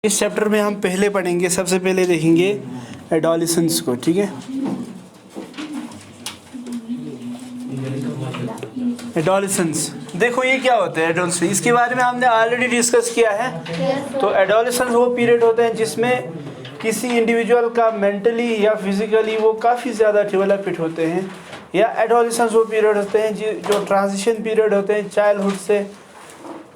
इस चैप्टर में हम पहले पढ़ेंगे, सबसे पहले देखेंगे एडोलेसेंस को। ठीक है, एडोलेसेंस देखो ये क्या होता है। एडोलेसेंस इसके बारे में हमने ऑलरेडी डिस्कस किया है। तो एडोलेसेंस वो पीरियड होते हैं जिसमें किसी इंडिविजुअल का मेंटली या फिजिकली वो काफ़ी ज़्यादा डेवलप्ड होते हैं, या एडोलेसेंस वो पीरियड होते हैं जो ट्रांजिशन पीरियड होते हैं चाइल्डहुड से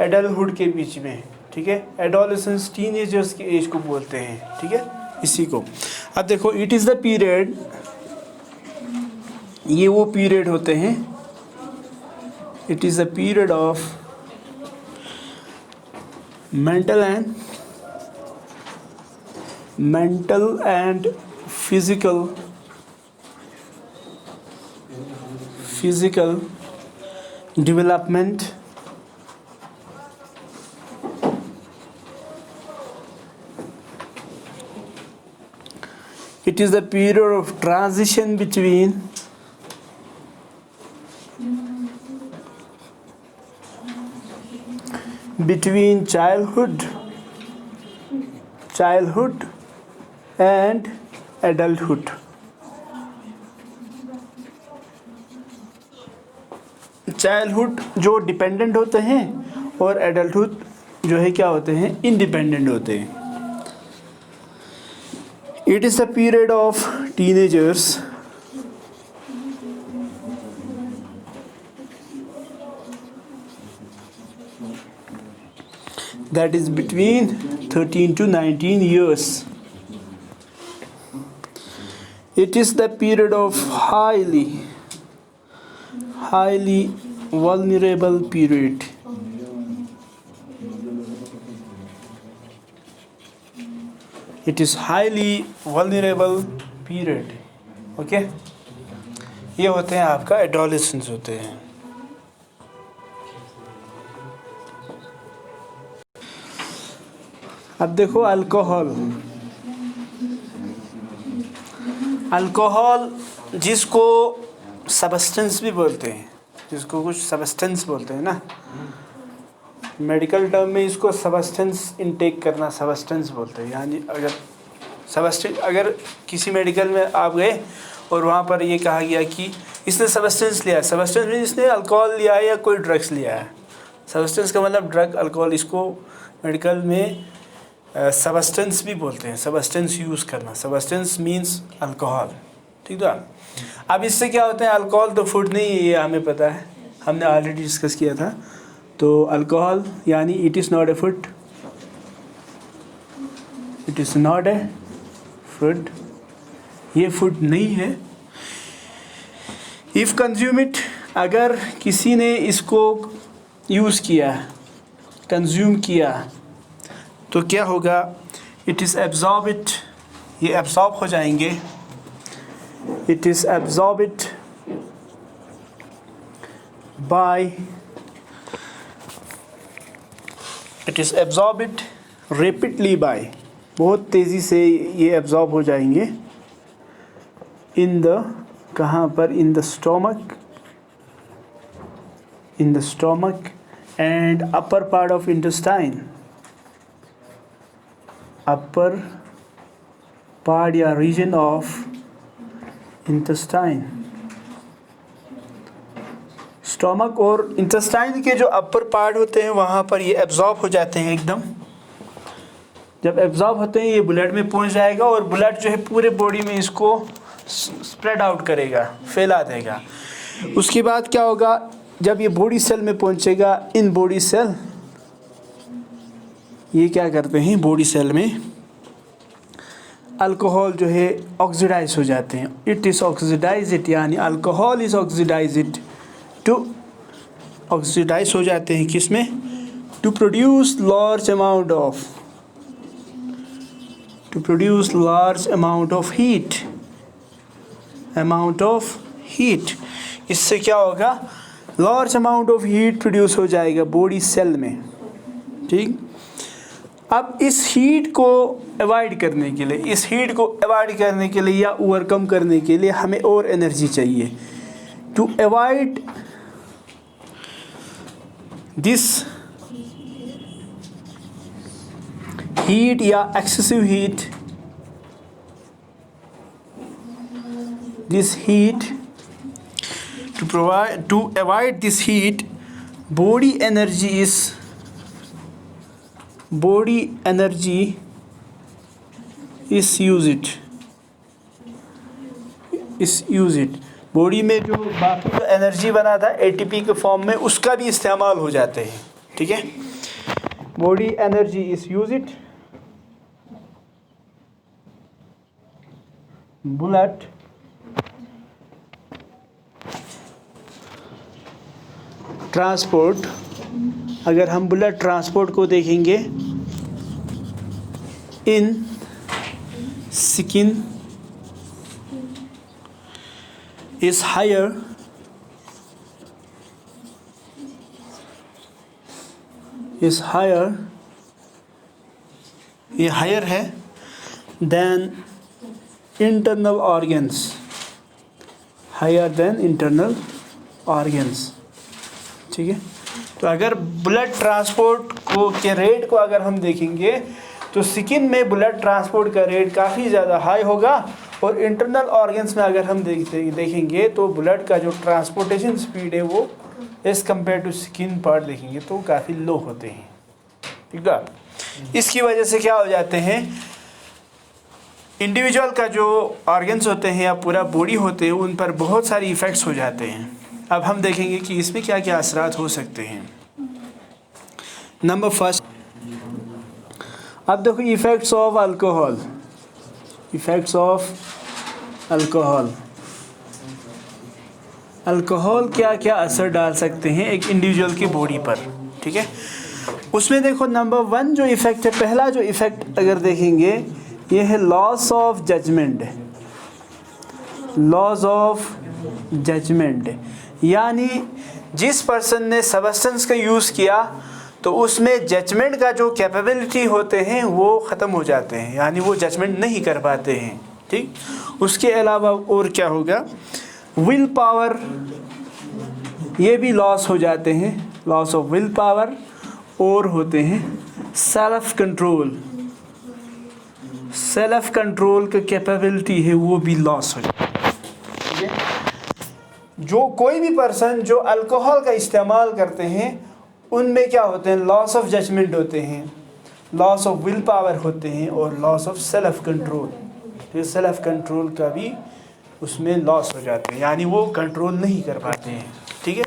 एडल्टहुड के बीच में। ठीक है, एडोलेसेंस टीनेजर्स की एज को बोलते हैं। ठीक है, इसी को अब देखो, इट इज़ द पीरियड, ये वो पीरियड होते हैं, it is the period of mental and physical development It is the period of transition between childhood and adulthood. Childhood जो डिपेंडेंट होते हैं और एडल्टहुड जो है क्या होते हैं, इंडिपेंडेंट होते हैं। It is the period of teenagers that is between 13 to 19 years. It is the period of highly vulnerable period. It is highly vulnerable period. Okay, ये होते हैं आपका एडोलेसेंस होते हैं। अब देखो अल्कोहल जिसको सब्सटेंस भी बोलते हैं, जिसको कुछ सब्सटेंस बोलते हैं ना, मेडिकल टर्म में इसको सब्सटेंस इनटेक करना सब्सटेंस बोलते हैं। यानी अगर किसी मेडिकल में आप गए और वहाँ पर ये कहा गया कि इसने सब्सटेंस लिया है, सब्सटेंस में इसने अल्कोहल लिया है या कोई ड्रग्स लिया है। सब्सटेंस का मतलब ड्रग, अल्कोहल, इसको मेडिकल में सब्सटेंस भी बोलते हैं। सब्सटेंस यूज़ करना, सब्सटेंस मीन्स अल्कोहल। ठीक है, अब इससे क्या होता है, अल्कोहल तो फूड नहीं है, ये हमें पता है, हमने ऑलरेडी डिस्कस किया था। तो अल्कोहल यानी it is not a food, it is not a food, ये फूड नहीं है। इफ़ कंज्यूम इट, अगर किसी ने इसको यूज़ किया, कंज्यूम किया, तो क्या होगा, इट इज़ एब्जॉर्ब इट, ये एब्जॉर्ब हो जाएंगे। It is absorb it by, it is absorb it rapidly by, बहुत तेज़ी से ये एब्जॉर्ब हो जाएंगे। इन द, कहाँ पर, in the stomach and upper part of intestine, upper part या रीजन ऑफ इंटेस्टाइन। स्टोमक और इंटेस्टाइन के जो अपर पार्ट होते हैं वहाँ पर ये एब्जॉर्ब हो जाते हैं एकदम। जब एब्जॉर्ब होते हैं ये ब्लड में पहुँच जाएगा और ब्लड जो है पूरे बॉडी में इसको स्प्रेड आउट करेगा, फैला देगा। उसके बाद क्या होगा, जब ये बॉडी सेल में पहुँचेगा, इन बॉडी सेल ये क्या करते हैं, बॉडी सेल में अल्कोहल जो है ऑक्सीडाइज हो जाते हैं। इट इज़ ऑक्सीडाइज इट, यानी alcohol is oxidise it to, oxidise हो जाते हैं किस में, to produce large amount of heat. इससे क्या होगा, large amount of heat produce हो जाएगा बॉडी सेल में। ठीक, अब इस हीट को अवॉइड करने के लिए, या ओवरकम करने के लिए हमें और एनर्जी चाहिए। टू अवॉइड दिस हीट या excessive heat, this heat, to avoid this heat, body energy is use it, body में जो बाकी जो एनर्जी बना था एटीपी के फॉर्म में उसका भी इस्तेमाल हो जाते हैं, ठीक है। Body energy is use it, blood transport, अगर हम ब्लड ट्रांसपोर्ट को देखेंगे, इन स्किन is higher ये हायर है than internal organs, higher than internal organs, ठीक है। तो अगर ब्लड ट्रांसपोर्ट को के रेट को अगर हम देखेंगे तो स्किन में ब्लड ट्रांसपोर्ट का रेट काफ़ी ज़्यादा हाई होगा, और इंटरनल ऑर्गन्स में अगर हम देखेंगे तो ब्लड का जो ट्रांसपोर्टेशन स्पीड है वो as compare to skin part देखेंगे तो काफ़ी लो होते हैं, ठीक है। इसकी वजह से क्या हो जाते हैं, इंडिविजुअल का जो ऑर्गन्स होते हैं या पूरा बॉडी होते हैं उन पर बहुत सारी इफ़ेक्ट्स हो जाते हैं। अब हम देखेंगे कि इसमें क्या क्या असरात हो सकते हैं। नंबर फर्स्ट, अब देखो effects of alcohol, effects of alcohol, alcohol क्या क्या असर डाल सकते हैं एक इंडिविजुअल की बॉडी पर, ठीक है। उसमें देखो नंबर 1 जो इफ़ेक्ट है, पहला जो इफ़ेक्ट अगर देखेंगे ये है loss of judgement, loss of judgement, यानी जिस पर्सन ने सब्सटेंस का यूज़ किया तो उसमें जजमेंट का जो कैपेबिलिटी होते हैं वो ख़त्म हो जाते हैं, यानी वो जजमेंट नहीं कर पाते हैं, ठीक। उसके अलावा और क्या होगा, विल पावर, ये भी लॉस हो जाते हैं, लॉस ऑफ विल पावर, और होते हैं सेल्फ कंट्रोल, सेल्फ कंट्रोल का कैपेबिलिटी है वो भी लॉस हो जाता है, ठीक है। जो कोई भी पर्सन जो अल्कोहल का इस्तेमाल करते हैं उनमें क्या होते हैं, लॉस ऑफ जजमेंट होते हैं, लॉस ऑफ विल पावर होते हैं, और लॉस ऑफ सेल्फ कंट्रोल, तो सेल्फ कंट्रोल का भी उसमें लॉस हो जाते हैं, यानी वो कंट्रोल नहीं कर पाते हैं, ठीक है।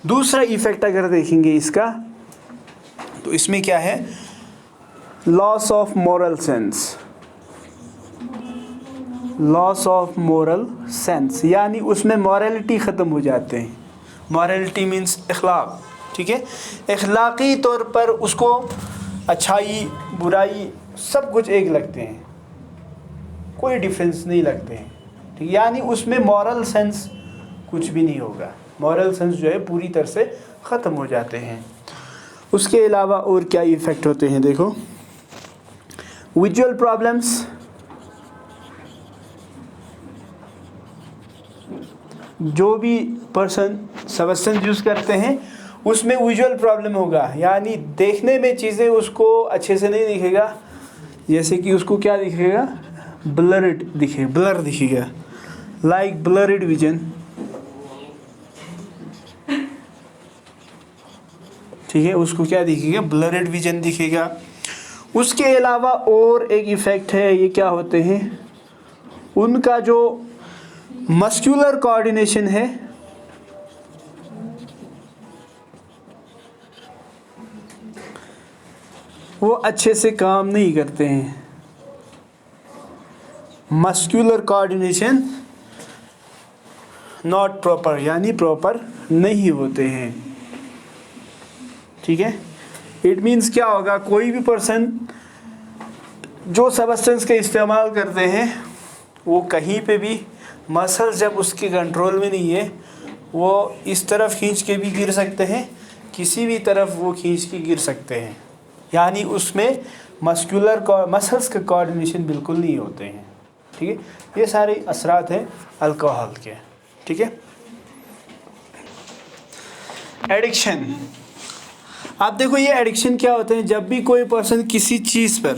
दूसरा इफ़ेक्ट अगर देखेंगे इसका तो इसमें क्या है, loss of moral sense, loss of moral sense, यानी उसमें मॉरलिटी ख़त्म हो जाते हैं। मॉरलिटी मीन्स अखलाक, ठीक है। अखलाकी तौर पर उसको अच्छाई बुराई सब कुछ एक लगते हैं, कोई डिफरेंस नहीं लगते हैं, ठीक, यानी उसमें मॉरल सेंस कुछ भी नहीं होगा, मॉरल सेंस जो है पूरी तरह से ख़त्म हो जाते हैं। उसके अलावा और क्या इफ़ेक्ट होते हैं, देखो विजुअल प्रॉब्लम्स, जो भी पर्सन सब्सटेंस यूज़ करते हैं उसमें विजुअल प्रॉब्लम होगा, यानी देखने में चीज़ें उसको अच्छे से नहीं दिखेगा, जैसे कि उसको क्या दिखेगा, ब्लर्ड दिखे, ब्लर दिखेगा, लाइक ब्लर्ड विजन, ठीक है, उसको क्या दिखेगा, ब्लर्ड विजन दिखेगा। उसके अलावा और एक इफ़ेक्ट है, ये क्या होते हैं, उनका जो मस्कुलर कोऑर्डिनेशन है वो अच्छे से काम नहीं करते हैं, मस्कुलर कोऑर्डिनेशन नॉट प्रॉपर, यानी प्रॉपर नहीं होते हैं, ठीक है। इट मीन्स क्या होगा, कोई भी पर्सन जो सब्सटेंस का इस्तेमाल करते हैं वो कहीं पे भी मसल जब उसके कंट्रोल में नहीं है वो इस तरफ खींच के भी गिर सकते हैं, किसी भी तरफ वो खींच के गिर सकते हैं, यानी उसमें मसल्स का कोऑर्डिनेशन बिल्कुल नहीं होते हैं, ठीक है। ये सारे असरात हैं अल्कोहल के, ठीक है। एडिक्शन, आप देखो ये एडिक्शन क्या होते हैं, जब भी कोई पर्सन किसी चीज़ पर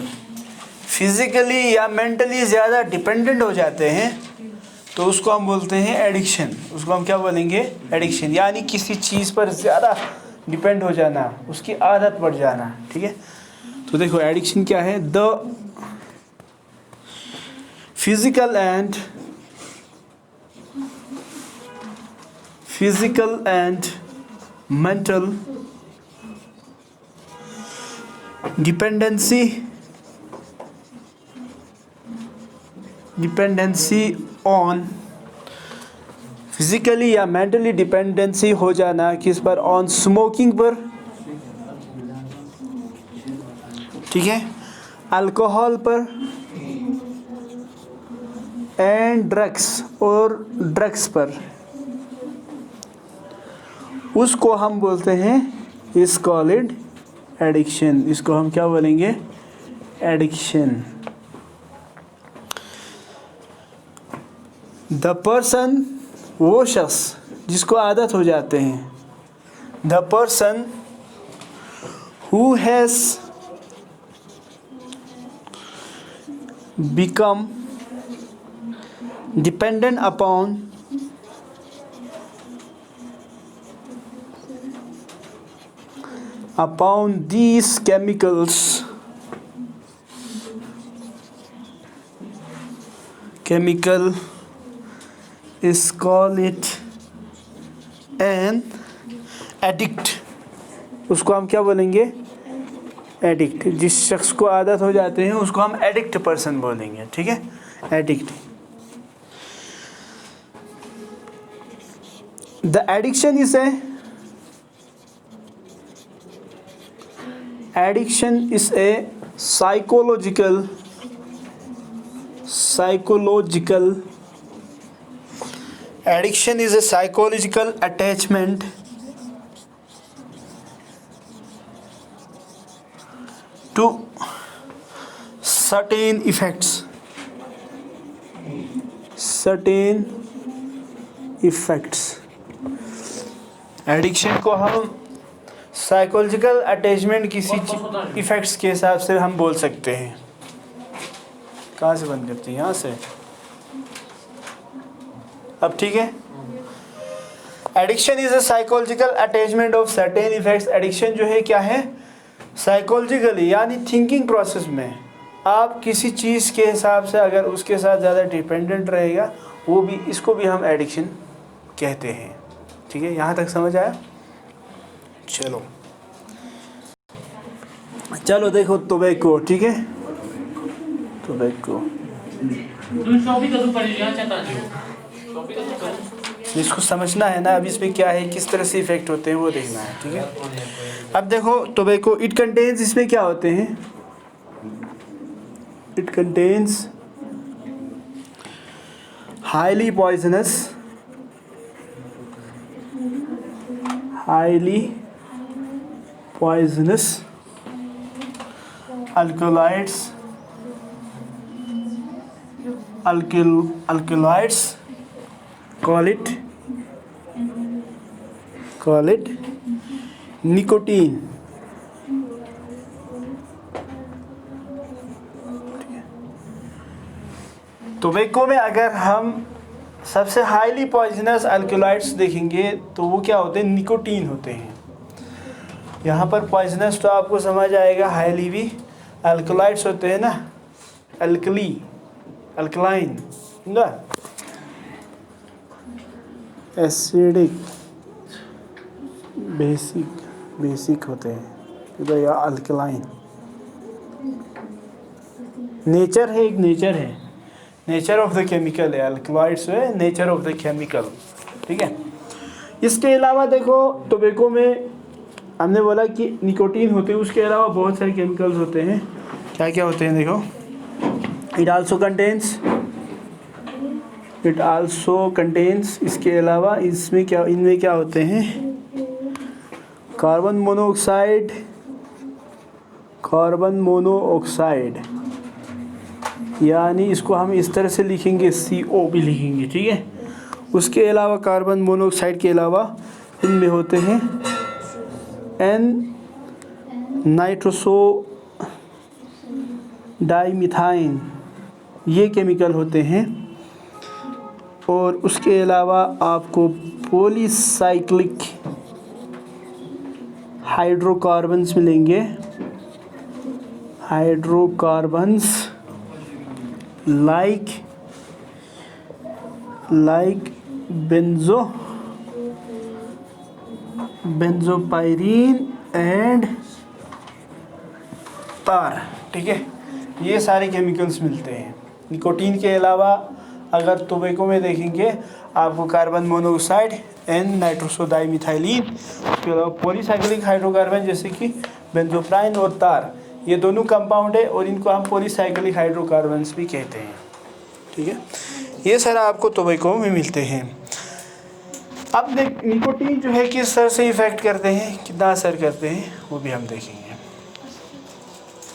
फिजिकली या मेंटली ज़्यादा डिपेंडेंट हो जाते हैं तो उसको हम बोलते हैं एडिक्शन। उसको हम क्या बोलेंगे, एडिक्शन, यानी किसी चीज़ पर ज़्यादा डिपेंड हो जाना, उसकी आदत पड़ जाना। ठीक है, तो देखो एडिक्शन क्या है, the physical and mental dependency on, physically या मेंटली डिपेंडेंसी हो जाना किस पर, ऑन स्मोकिंग पर, ठीक है, अल्कोहल पर, एंड ड्रग्स, और ड्रग्स पर, उसको हम बोलते हैं इस कॉल्ड एडिक्शन। इसको हम क्या बोलेंगे, एडिक्शन। द पर्सन, वो शख्स जिसको आदत हो जाते हैं, the person who has become dependent upon these chemicals is called it an addict। उसको हम क्या बोलेंगे, एडिक्ट। जिस शख्स को आदत हो जाते हैं उसको हम एडिक्ट पर्सन बोलेंगे। ठीक है, addict. The addiction is a psychological addiction is a psychological attachment to certain effects addiction को हम साइकोलॉजिकल अटैचमेंट किसी इफ़ेक्ट्स के हिसाब से हम बोल सकते हैं। कहाँ से बंद करते हैं, यहाँ से। अब ठीक है, addiction is a psychological attachment of certain effects. Addiction जो है क्या है, साइकोलॉजिकली यानी थिंकिंग प्रोसेस में आप किसी चीज़ के हिसाब से अगर उसके साथ ज़्यादा डिपेंडेंट रहेगा, वो भी, इसको भी हम एडिक्शन कहते हैं। ठीक है, यहाँ तक समझ आया। चलो देखो टोबैको। ठीक है, टोबैको इसको समझना है ना, अब इसमें क्या है, किस तरह से इफेक्ट होते हैं वो देखना है। ठीक है, अब देखो टोबैको, इट कंटेन्स, इसमें क्या होते हैं, it contains highly poisonous alkaloids call it nicotine। Tobacco में अगर हम सबसे हाईली पॉइजनस अल्कलॉइड्स देखेंगे तो वो क्या होते हैं, निकोटीन होते हैं। यहाँ पर पॉइजनस तो आपको समझ आएगा, हाईली भी अल्कलॉइड्स होते हैं ना, अल्कलाइन ना, एसिडिक, बेसिक होते हैं तो या अल्कलाइन। नेचर है, एक नेचर है, नेचर ऑफ द केमिकल है, अल्कलॉइड्स है नेचर ऑफ द केमिकल। ठीक है, इसके अलावा देखो टोबैको में हमने बोला कि निकोटीन होते हैं, उसके अलावा बहुत सारे केमिकल्स होते हैं। क्या क्या होते हैं देखो, इट आल्सो कंटेन्स, इसके अलावा इसमें क्या, इनमें क्या होते हैं, कार्बन मोनोऑक्साइड, यानी इसको हम इस तरह से लिखेंगे, CO भी लिखेंगे। ठीक है, उसके अलावा कार्बन मोनोऑक्साइड के अलावा इनमें होते हैं नाइट्रोसो डाईमिथाइन, ये केमिकल होते हैं। और उसके अलावा आपको पॉलीसाइक्लिक हाइड्रोकार्बन्स मिलेंगे, हाइड्रोकार्बन्स लाइक बेंजोपायरीन एंड तार। ठीक है, ये सारे केमिकल्स मिलते हैं। निकोटीन के अलावा अगर टोबैको में देखेंगे आपको कार्बन मोनोऑक्साइड एंड नाइट्रोसोडाइमिथाइलिन, उसके अलावा पॉलीसाइक्लिक हाइड्रोकार्बन जैसे कि बेंजोप्राइन और तार, ये दोनों कंपाउंड है और इनको हम पॉलीसाइक्लिक हाइड्रोकार्बन्स भी कहते हैं। ठीक है, ये सारा आपको टोबैको में मिलते हैं। अब निकोटीन जो है किस तरह से इफ़ेक्ट करते हैं, कितना असर करते हैं, वो भी हम देखेंगे।